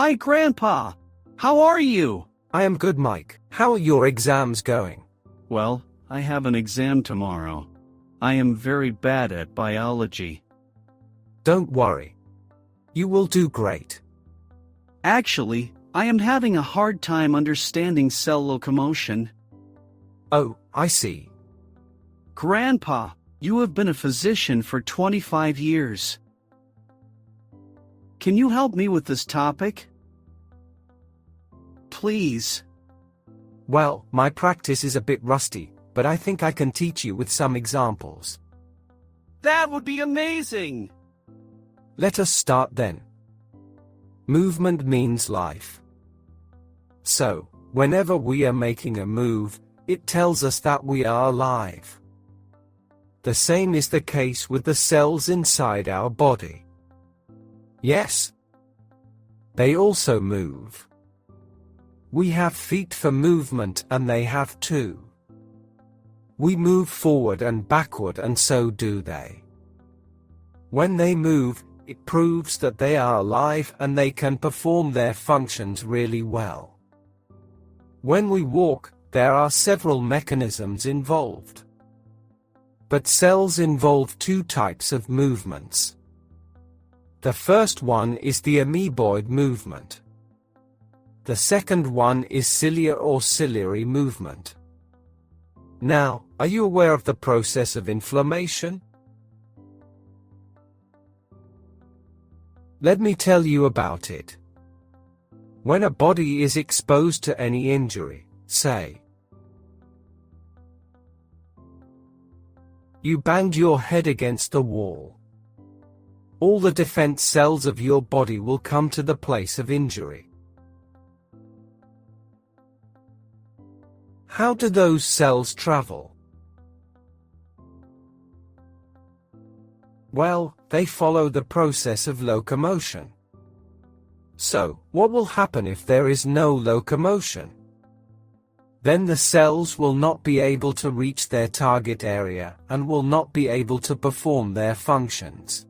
Hi, Grandpa. How are you? I am good, Mike. How are your exams going? Well, I have an exam tomorrow. I am very bad at biology. Don't worry. You will do great. Actually, I am having a hard time understanding cell locomotion. Oh, I see. Grandpa, you have been a physician for 25 years. Can you help me with this topic? Please. Well, my practice is a bit rusty, but I think I can teach you with some examples. That would be amazing! Let us start then. Movement means life. So, whenever we are making a move, it tells us that we are alive. The same is the case with the cells inside our body. Yes. They also move. We have feet for movement and they have too. We move forward and backward and so do they. When they move, it proves that they are alive and they can perform their functions really well. When we walk, there are several mechanisms involved. But cells involve two types of movements. The first one is the amoeboid movement. The second one is cilia or ciliary movement. Now, are you aware of the process of inflammation? Let me tell you about it. When a body is exposed to any injury, say, you banged your head against the wall. All the defense cells of your body will come to the place of injury. How do those cells travel? Well, they follow the process of locomotion. So, what will happen if there is no locomotion? Then the cells will not be able to reach their target area and will not be able to perform their functions.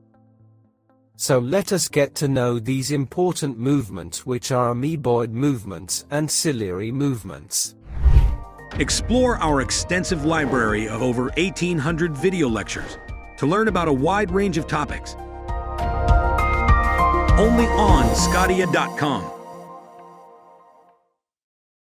So let us get to know these important movements, which are amoeboid movements and ciliary movements. Explore our extensive library of over 1,800 video lectures to learn about a wide range of topics. Only on sqadia.com.